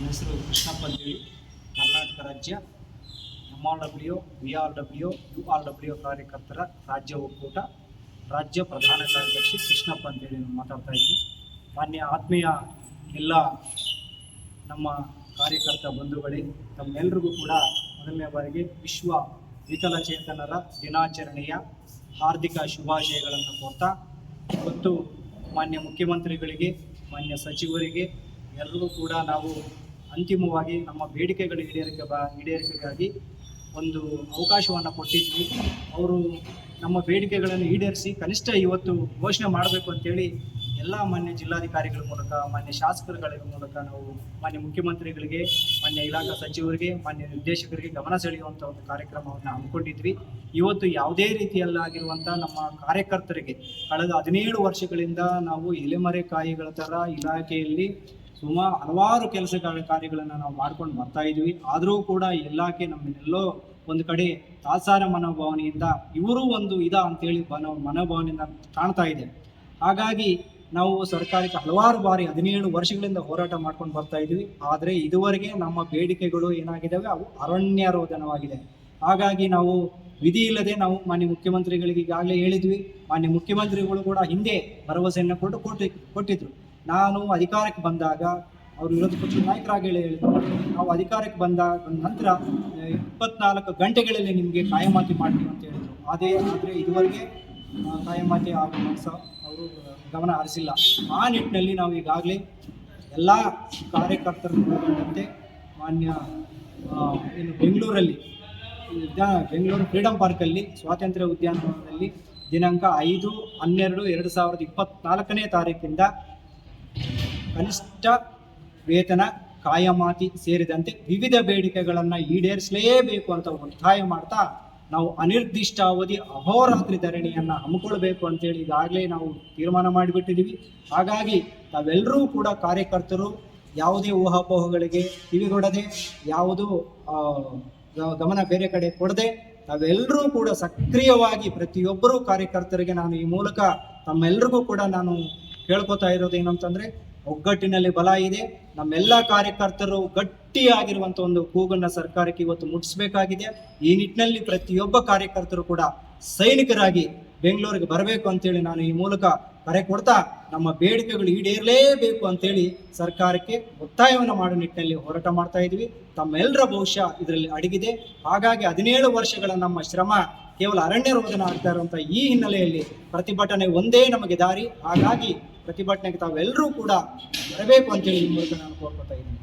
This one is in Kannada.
ಹೆಸರು ಕೃಷ್ಣಪ್ಪ ಅಂತೇಳಿ, ಕರ್ನಾಟಕ ರಾಜ್ಯ MRW, VRW, URW ಕಾರ್ಯಕರ್ತರ ರಾಜ್ಯ ಒಕ್ಕೂಟ ರಾಜ್ಯ ಪ್ರಧಾನ ಕಾರ್ಯದರ್ಶಿ ಕೃಷ್ಣಪ್ಪ ಅಂತೇಳಿ ನಾನು ಮಾತಾಡ್ತಾ ಇದ್ದೀನಿ. ಮಾನ್ಯ ಆತ್ಮೀಯ ಎಲ್ಲ ನಮ್ಮ ಕಾರ್ಯಕರ್ತ ಬಂಧುಗಳೇ, ತಮ್ಮೆಲ್ಲರಿಗೂ ಕೂಡ ಮೊದಲನೇ ಬಾರಿಗೆ ವಿಶ್ವ ವಿಕಲಚೇತನರ ದಿನಾಚರಣೆಯ ಹಾರ್ದಿಕ ಶುಭಾಶಯಗಳನ್ನು ಕೋರ್ತಾ, ಇವತ್ತು ಮಾನ್ಯ ಮುಖ್ಯಮಂತ್ರಿಗಳಿಗೆ, ಮಾನ್ಯ ಸಚಿವರಿಗೆ ಎಲ್ಲರೂ ಕೂಡ ನಾವು ಅಂತಿಮವಾಗಿ ನಮ್ಮ ಬೇಡಿಕೆಗಳ ಈಡೇರಿಕೆಗಾಗಿ ಒಂದು ಅವಕಾಶವನ್ನು ಕೊಟ್ಟಿದ್ವಿ. ಅವರು ನಮ್ಮ ಬೇಡಿಕೆಗಳನ್ನು ಈಡೇರಿಸಿ ಕನಿಷ್ಠ ಇವತ್ತು ಘೋಷಣೆ ಮಾಡಬೇಕು ಅಂತೇಳಿ ಎಲ್ಲ ಮಾನ್ಯ ಜಿಲ್ಲಾಧಿಕಾರಿಗಳ ಮೂಲಕ, ಮಾನ್ಯ ಶಾಸಕರುಗಳ ಮೂಲಕ ನಾವು ಮಾನ್ಯ ಮುಖ್ಯಮಂತ್ರಿಗಳಿಗೆ, ಮಾನ್ಯ ಇಲಾಖಾ ಸಚಿವರಿಗೆ, ಮಾನ್ಯ ನಿರ್ದೇಶಕರಿಗೆ ಗಮನ ಸೆಳೆಯುವಂಥ ಒಂದು ಕಾರ್ಯಕ್ರಮವನ್ನು ಹಮ್ಮಿಕೊಂಡಿದ್ವಿ. ಇವತ್ತು ಯಾವುದೇ ರೀತಿಯಲ್ಲಾಗಿರುವಂಥ ನಮ್ಮ ಕಾರ್ಯಕರ್ತರಿಗೆ ಕಳೆದ 17 ವರ್ಷಗಳಿಂದ ನಾವು ಎಲೆಮರೆಕಾಯಿಗಳ ಥರ ಇಲಾಖೆಯಲ್ಲಿ ಹಲವಾರು ಕಾರ್ಯಗಳನ್ನು ನಾವು ಮಾಡ್ಕೊಂಡು ಬರ್ತಾ ಇದ್ವಿ. ಆದರೂ ಕೂಡ ಇಲಾಖೆ ನಮ್ಮನ್ನೆಲ್ಲೋ ಒಂದು ಕಡೆ ತಾತ್ಸಾರ ಮನೋಭಾವನೆಯಿಂದ ಇವರು ಒಂದು ಅಂತೇಳಿ ಮನೋಭಾವನೆಯಿಂದ ಕಾಣ್ತಾ ಇದೆ. ಹಾಗಾಗಿ ನಾವು ಸರ್ಕಾರಕ್ಕೆ ಹಲವಾರು ಬಾರಿ 17 ವರ್ಷಗಳಿಂದ ಹೋರಾಟ ಮಾಡ್ಕೊಂಡು ಬರ್ತಾ ಇದ್ವಿ. ಆದರೆ ಇದುವರೆಗೆ ನಮ್ಮ ಬೇಡಿಕೆಗಳು ಏನಾಗಿದ್ದಾವೆ, ಅವು ಅರಣ್ಯರೋಧನವಾಗಿದೆ. ಹಾಗಾಗಿ ನಾವು ವಿಧಿ ಇಲ್ಲದೆ ನಾವು ಮಾನ್ಯ ಮುಖ್ಯಮಂತ್ರಿಗಳಿಗೆ ಈಗಾಗಲೇ ಹೇಳಿದ್ವಿ. ಮಾನ್ಯ ಮುಖ್ಯಮಂತ್ರಿಗಳು ಕೂಡ ಹಿಂದೆ ಭರವಸೆಯನ್ನು ಕೊಟ್ಟಿದ್ರು. ನಾನು ಅಧಿಕಾರಕ್ಕೆ ಬಂದಾಗ, ಅವರು ವಿರೋಧ ಪಕ್ಷದ ನಾಯಕರಾಗಿ ಹೇಳಿದ್ರು, ನಾವು ಅಧಿಕಾರಕ್ಕೆ ಬಂದ ನಂತರ 24 ಗಂಟೆಗಳಲ್ಲಿ ನಿಮಗೆ ಕಾಯಮಾತಿ ಮಾಡ್ತೀವಿ ಅಂತ ಹೇಳಿದರು. ಆದರೆ ಇದುವರೆಗೆ ಕಾಯಮಾತಿ ಆಗುವ ಅವರು ಗಮನ ಹರಿಸಿಲ್ಲ. ಆ ನಿಟ್ಟಿನಲ್ಲಿ ನಾವು ಈಗಾಗಲೇ ಎಲ್ಲ ಕಾರ್ಯಕರ್ತರು ಒಳಗೊಂಡಂತೆ ಮಾನ್ಯ ಬೆಂಗಳೂರು ಫ್ರೀಡಮ್ ಪಾರ್ಕಲ್ಲಿ ಸ್ವಾತಂತ್ರ್ಯ ಉದ್ಯಾನವನದಲ್ಲಿ ದಿನಾಂಕ 5/12/2024 ತಾರೀಕಿಂದ ಕನಿಷ್ಠ ವೇತನ, ಕಾಯಮಾತಿ ಸೇರಿದಂತೆ ವಿವಿಧ ಬೇಡಿಕೆಗಳನ್ನು ಈಡೇರಿಸಲೇಬೇಕು ಅಂತ ಒತ್ತಾಯ ಮಾಡ್ತಾ ನಾವು ಅನಿರ್ದಿಷ್ಟಾವಧಿ ಅಹೋರಾತ್ರಿ ಧರಣಿಯನ್ನು ಹಮ್ಮಿಕೊಳ್ಬೇಕು ಅಂತೇಳಿ ಈಗಾಗಲೇ ನಾವು ತೀರ್ಮಾನ ಮಾಡಿಬಿಟ್ಟಿದ್ದೀವಿ. ಹಾಗಾಗಿ ತಾವೆಲ್ಲರೂ ಕೂಡ ಕಾರ್ಯಕರ್ತರು ಯಾವುದೇ ಊಹಾಪೋಹಗಳಿಗೆ ಕಿವಿಗೊಡದೆ, ಯಾವುದೂ ಗಮನ ಬೇರೆ ಕಡೆ ಕೊಡದೆ, ತಾವೆಲ್ಲರೂ ಕೂಡ ಸಕ್ರಿಯವಾಗಿ ಪ್ರತಿಯೊಬ್ಬರೂ ಕಾರ್ಯಕರ್ತರಿಗೆ ನಾನು ಈ ಮೂಲಕ ತಮ್ಮೆಲ್ಲರಿಗೂ ಕೂಡ ನಾನು ಕೇಳ್ಕೊತಾ ಇರೋದು ಏನಂತಂದರೆ, ಒಗ್ಗಟ್ಟಿನಲ್ಲಿ ಬಲ ಇದೆ. ನಮ್ಮೆಲ್ಲ ಕಾರ್ಯಕರ್ತರು ಗಟ್ಟಿಯಾಗಿರುವಂಥ ಒಂದು ಕೂಗನ್ನು ಸರ್ಕಾರಕ್ಕೆ ಇವತ್ತು ಮುಟ್ಟಿಸಬೇಕಾಗಿದೆ. ಈ ನಿಟ್ಟಿನಲ್ಲಿ ಪ್ರತಿಯೊಬ್ಬ ಕಾರ್ಯಕರ್ತರು ಕೂಡ ಸೈನಿಕರಾಗಿ ಬೆಂಗಳೂರಿಗೆ ಬರಬೇಕು ಅಂತೇಳಿ ನಾನು ಈ ಮೂಲಕ ಕರೆ ಕೊಡ್ತಾ, ನಮ್ಮ ಬೇಡಿಕೆಗಳು ಈಡೇರಲೇಬೇಕು ಅಂತೇಳಿ ಸರ್ಕಾರಕ್ಕೆ ಒತ್ತಾಯವನ್ನು ಮಾಡೋ ನಿಟ್ಟಿನಲ್ಲಿ ಹೋರಾಟ ಮಾಡ್ತಾ ಇದ್ವಿ. ತಮ್ಮೆಲ್ಲರ ಭವಿಷ್ಯ ಇದರಲ್ಲಿ ಅಡಗಿದೆ. ಹಾಗಾಗಿ 17 ವರ್ಷಗಳ ನಮ್ಮ ಶ್ರಮ ಕೇವಲ ಅರಣ್ಯರೋಧನ ಆಗ್ತಾ ಇರುವಂಥ ಈ ಹಿನ್ನೆಲೆಯಲ್ಲಿ ಪ್ರತಿಭಟನೆ ಒಂದೇ ನಮಗೆ ದಾರಿ. ಹಾಗಾಗಿ ಪ್ರತಿಭಟನೆಗೆ ತಾವೆಲ್ಲರೂ ಕೂಡ ಬರಬೇಕು ಅಂತೇಳಿ ಈ ಮೂಲಕ ನಾನು ಕೋರ್ಕೊತಾ ಇದ್ದೀನಿ.